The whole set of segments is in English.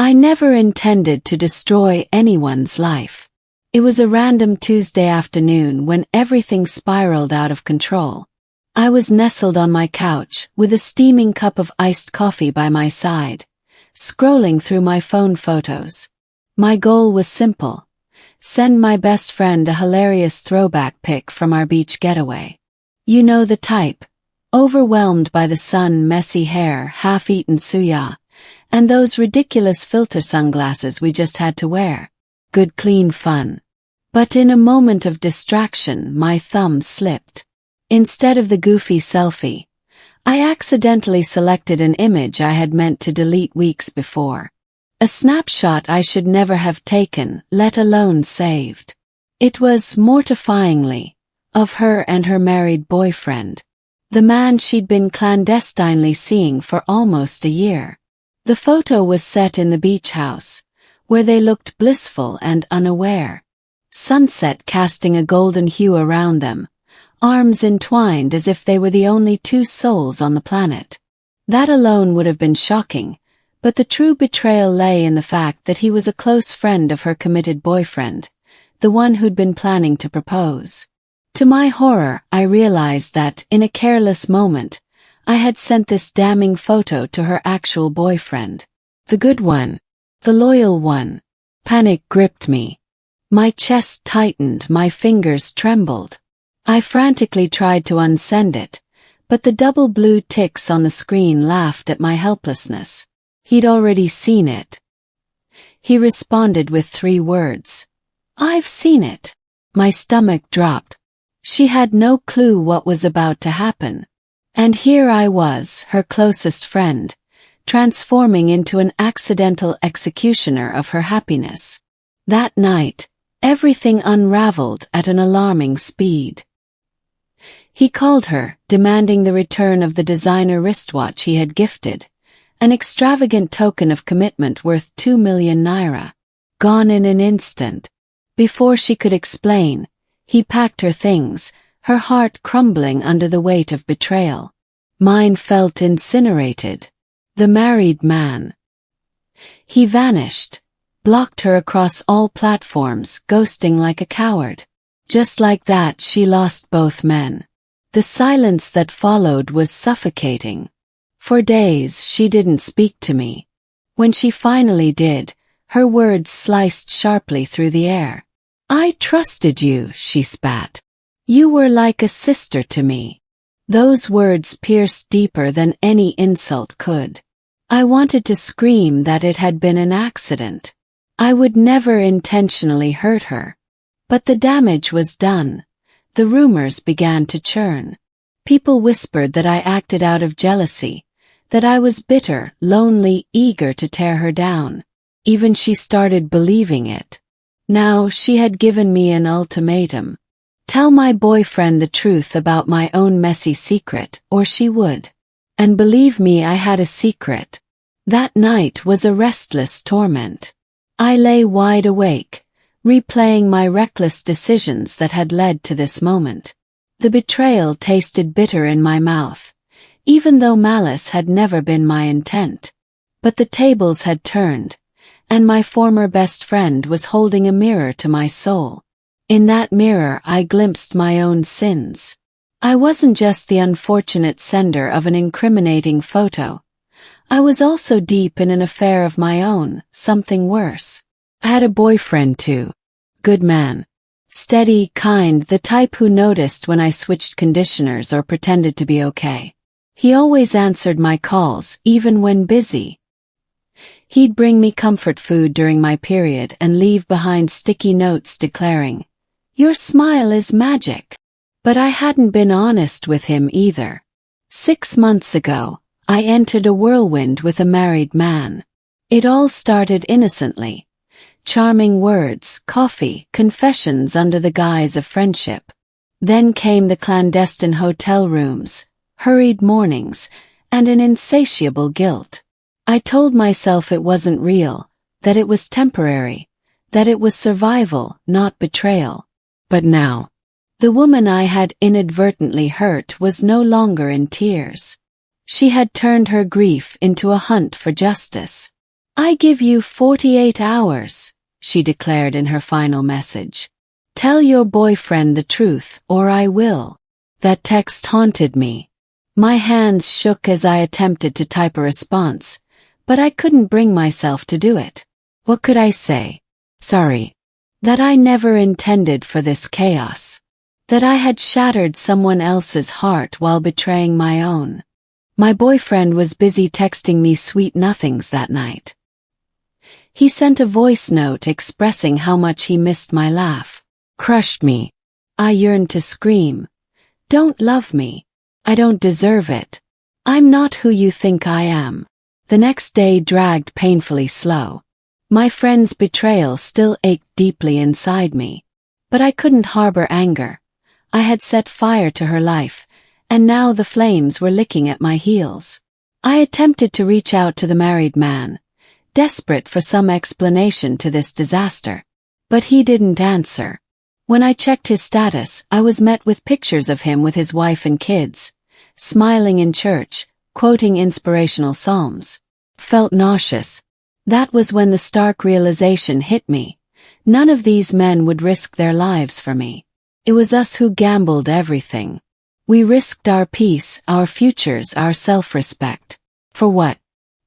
I never intended to destroy anyone's life. It was a random Tuesday afternoon when everything spiraled out of control. I was nestled on my couch with a steaming cup of iced coffee by my side, scrolling through my phone photos. My goal was simple: send my best friend a hilarious throwback pic from our beach getaway. You know the type: overwhelmed by the sun, messy hair, half-eaten suya, and those ridiculous filter sunglasses we just had to wear. Good clean fun. But in a moment of distraction, my thumb slipped. Instead of the goofy selfie, I accidentally selected an image I had meant to delete weeks before. A snapshot I should never have taken, let alone saved. It was, mortifyingly, of her and her married boyfriend, the man she'd been clandestinely seeing for almost a year. The photo was set in the beach house, where they looked blissful and unaware. Sunset casting a golden hue around them, arms entwined as if they were the only two souls on the planet. That alone would have been shocking, but the true betrayal lay in the fact that he was a close friend of her committed boyfriend, the one who'd been planning to propose. To my horror, I realized that, in a careless moment, I had sent this damning photo to her actual boyfriend. The good one. The loyal one. Panic gripped me. My chest tightened, my fingers trembled. I frantically tried to unsend it, but the double blue ticks on the screen laughed at my helplessness. He'd already seen it. He responded with 3 words. "I've seen it." My stomach dropped. She had no clue what was about to happen. And here I was, her closest friend, transforming into an accidental executioner of her happiness. That night, everything unraveled at an alarming speed. He called her, demanding the return of the designer wristwatch he had gifted, an extravagant token of commitment worth 2 million naira. Gone in an instant. Before she could explain, he packed her things, her heart crumbling under the weight of betrayal. Mine felt incinerated. The married man. He vanished, blocked her across all platforms, ghosting like a coward. Just like that, she lost both men. The silence that followed was suffocating. For days, she didn't speak to me. When she finally did, her words sliced sharply through the air. "I trusted you," she spat. "You were like a sister to me." Those words pierced deeper than any insult could. I wanted to scream that it had been an accident. I would never intentionally hurt her. But the damage was done. The rumors began to churn. People whispered that I acted out of jealousy, that I was bitter, lonely, eager to tear her down. Even she started believing it. Now she had given me an ultimatum. Tell my boyfriend the truth about my own messy secret, or she would. And believe me, I had a secret. That night was a restless torment. I lay wide awake, replaying my reckless decisions that had led to this moment. The betrayal tasted bitter in my mouth, even though malice had never been my intent. But the tables had turned, and my former best friend was holding a mirror to my soul. In that mirror I glimpsed my own sins. I wasn't just the unfortunate sender of an incriminating photo. I was also deep in an affair of my own, something worse. I had a boyfriend too. Good man. Steady, kind, the type who noticed when I switched conditioners or pretended to be okay. He always answered my calls, even when busy. He'd bring me comfort food during my period and leave behind sticky notes declaring, "Your smile is magic." But I hadn't been honest with him either. 6 months ago, I entered a whirlwind with a married man. It all started innocently. Charming words, coffee, confessions under the guise of friendship. Then came the clandestine hotel rooms, hurried mornings, and an insatiable guilt. I told myself it wasn't real, that it was temporary, that it was survival, not betrayal. But now, the woman I had inadvertently hurt was no longer in tears. She had turned her grief into a hunt for justice. I give you 48 hours, she declared in her final message. Tell your boyfriend the truth or I will. That text haunted me. My hands shook as I attempted to type a response, but I couldn't bring myself to do it. What could I say? Sorry. That I never intended for this chaos. That I had shattered someone else's heart while betraying my own. My boyfriend was busy texting me sweet nothings that night. He sent a voice note expressing how much he missed my laugh. Crushed me. I yearned to scream. Don't love me. I don't deserve it. I'm not who you think I am. The next day dragged painfully slow. My friend's betrayal still ached deeply inside me. But I couldn't harbor anger. I had set fire to her life, and now the flames were licking at my heels. I attempted to reach out to the married man, desperate for some explanation to this disaster. But he didn't answer. When I checked his status, I was met with pictures of him with his wife and kids, smiling in church, quoting inspirational psalms. Felt nauseous. That was when the stark realization hit me. None of these men would risk their lives for me. It was us who gambled everything. We risked our peace, our futures, our self-respect. For what?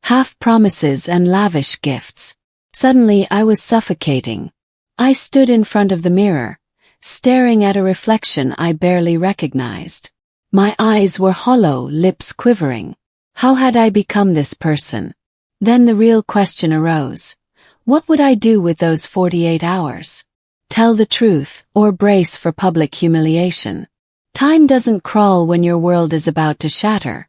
Half promises and lavish gifts. Suddenly I was suffocating. I stood in front of the mirror, staring at a reflection I barely recognized. My eyes were hollow, lips quivering. How had I become this person? Then the real question arose. What would I do with those 48 hours? Tell the truth, or brace for public humiliation? Time doesn't crawl when your world is about to shatter.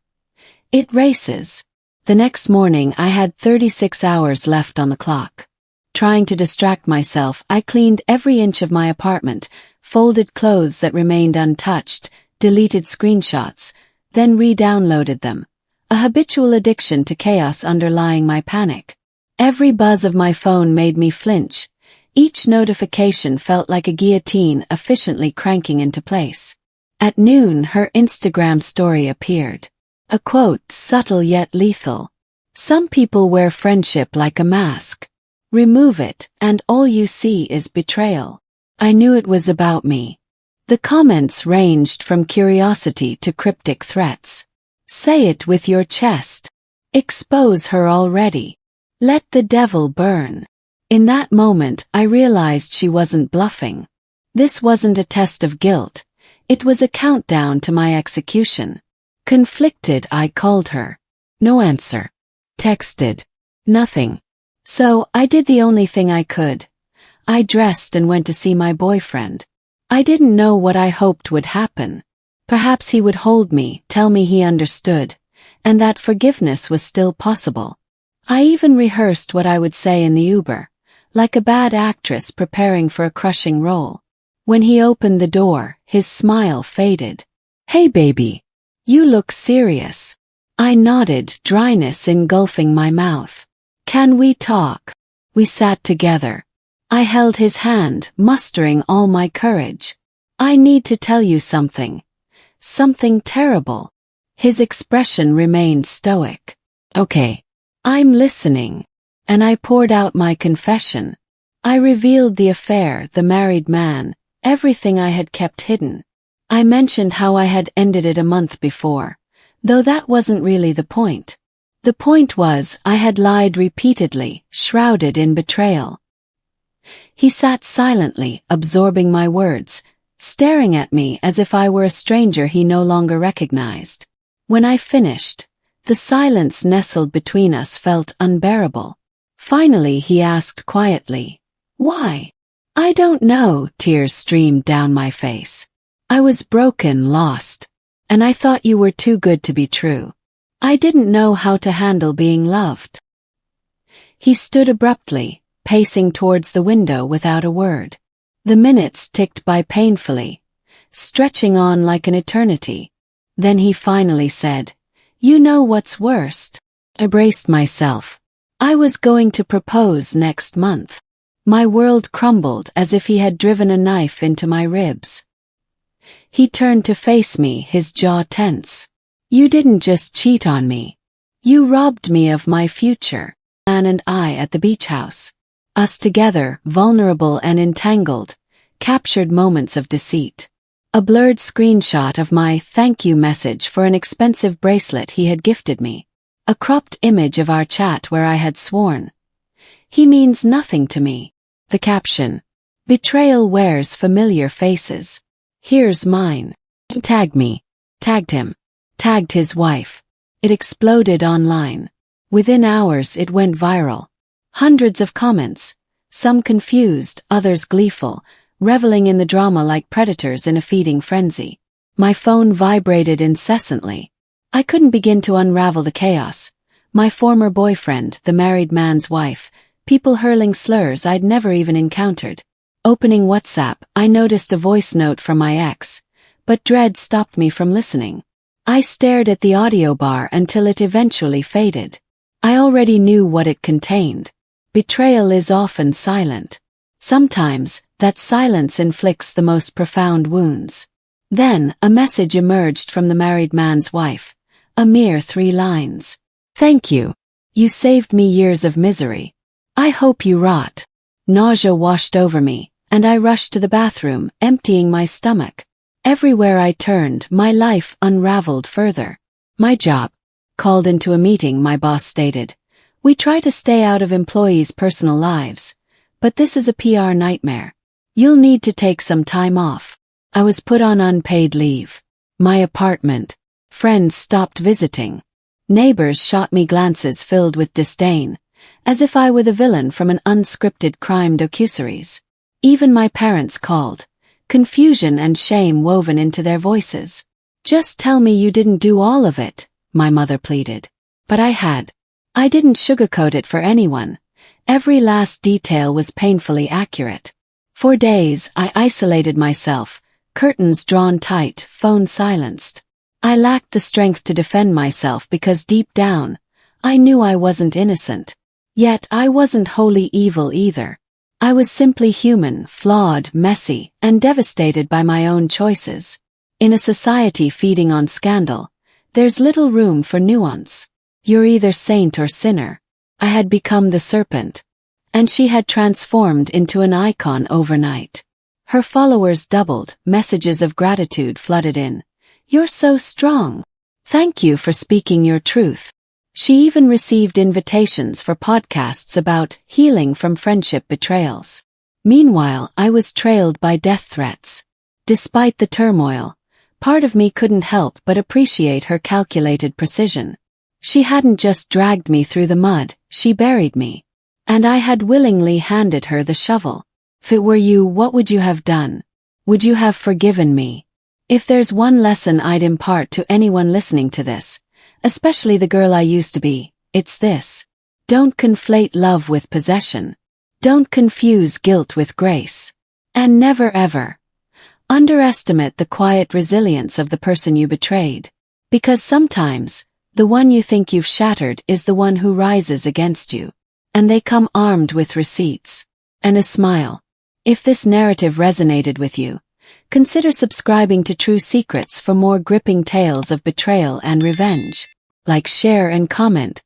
It races. The next morning I had 36 hours left on the clock. Trying to distract myself, I cleaned every inch of my apartment, folded clothes that remained untouched, deleted screenshots, then re-downloaded them. A habitual addiction to chaos underlying my panic. Every buzz of my phone made me flinch. Each notification felt like a guillotine efficiently cranking into place. At noon, her Instagram story appeared. A quote, subtle yet lethal. Some people wear friendship like a mask. Remove it, and all you see is betrayal. I knew it was about me. The comments ranged from curiosity to cryptic threats. Say it with your chest. Expose her already. Let the devil burn. In that moment, I realized she wasn't bluffing. This wasn't a test of guilt. It was a countdown to my execution. Conflicted, I called her. No answer. Texted. Nothing. So, I did the only thing I could. I dressed and went to see my boyfriend. I didn't know what I hoped would happen. Perhaps he would hold me, tell me he understood, and that forgiveness was still possible. I even rehearsed what I would say in the Uber, like a bad actress preparing for a crushing role. When he opened the door, his smile faded. Hey baby. You look serious. I nodded, dryness engulfing my mouth. Can we talk? We sat together. I held his hand, mustering all my courage. I need to tell you something. Something terrible. His expression remained stoic. Okay. I'm listening. And I poured out my confession. I revealed the affair, the married man, everything I had kept hidden. I mentioned how I had ended it a month before, though that wasn't really the point. The point was, I had lied repeatedly, shrouded in betrayal. He sat silently, absorbing my words, staring at me as if I were a stranger he no longer recognized. When I finished, the silence nestled between us felt unbearable. Finally he asked quietly, "Why?" "I don't know," tears streamed down my face. "I was broken, lost. And I thought you were too good to be true. I didn't know how to handle being loved." He stood abruptly, pacing towards the window without a word. The minutes ticked by painfully, stretching on like an eternity. Then he finally said, "You know what's worst?" I braced myself. I was going to propose next month. My world crumbled as if he had driven a knife into my ribs. He turned to face me, his jaw tense. "You didn't just cheat on me. You robbed me of my future." man and I at the beach house. Us together, vulnerable and entangled, captured moments of deceit. A blurred screenshot of my thank you message for an expensive bracelet he had gifted me. A cropped image of our chat where I had sworn, "He means nothing to me." The caption, "Betrayal wears familiar faces. Here's mine." Tagged me. Tagged him. Tagged his wife. It exploded online. Within hours it went viral. Hundreds of comments, some confused, others gleeful, reveling in the drama like predators in a feeding frenzy. My phone vibrated incessantly. I couldn't begin to unravel the chaos. My former boyfriend, the married man's wife, people hurling slurs I'd never even encountered. Opening WhatsApp, I noticed a voice note from my ex, but dread stopped me from listening. I stared at the audio bar until it eventually faded. I already knew what it contained. Betrayal is often silent. Sometimes, that silence inflicts the most profound wounds. Then, a message emerged from the married man's wife. A mere 3 lines. "Thank you. You saved me years of misery. I hope you rot." Nausea washed over me, and I rushed to the bathroom, emptying my stomach. Everywhere I turned, my life unraveled further. "My job." Called into a meeting, my boss stated, "We try to stay out of employees' personal lives, but this is a PR nightmare. You'll need to take some time off." I was put on unpaid leave. My apartment. Friends stopped visiting. Neighbors shot me glances filled with disdain, as if I were the villain from an unscripted crime docuseries. Even my parents called, confusion and shame woven into their voices. "Just tell me you didn't do all of it," my mother pleaded. But I had. I didn't sugarcoat it for anyone. Every last detail was painfully accurate. For days, I isolated myself, curtains drawn tight, phone silenced. I lacked the strength to defend myself because deep down, I knew I wasn't innocent. Yet I wasn't wholly evil either. I was simply human, flawed, messy, and devastated by my own choices. In a society feeding on scandal, there's little room for nuance. You're either saint or sinner. I had become the serpent, and she had transformed into an icon overnight. Her followers doubled, messages of gratitude flooded in. "You're so strong. Thank you for speaking your truth." She even received invitations for podcasts about healing from friendship betrayals. Meanwhile, I was trailed by death threats. Despite the turmoil, part of me couldn't help but appreciate her calculated precision. She hadn't just dragged me through the mud, she buried me. And I had willingly handed her the shovel. If it were you, what would you have done? Would you have forgiven me? If there's one lesson I'd impart to anyone listening to this, especially the girl I used to be, it's this. Don't conflate love with possession. Don't confuse guilt with grace. And never ever underestimate the quiet resilience of the person you betrayed. Because sometimes, the one you think you've shattered is the one who rises against you. And they come armed with receipts. And a smile. If this narrative resonated with you, consider subscribing to True Secrets for more gripping tales of betrayal and revenge. Like, share, and comment.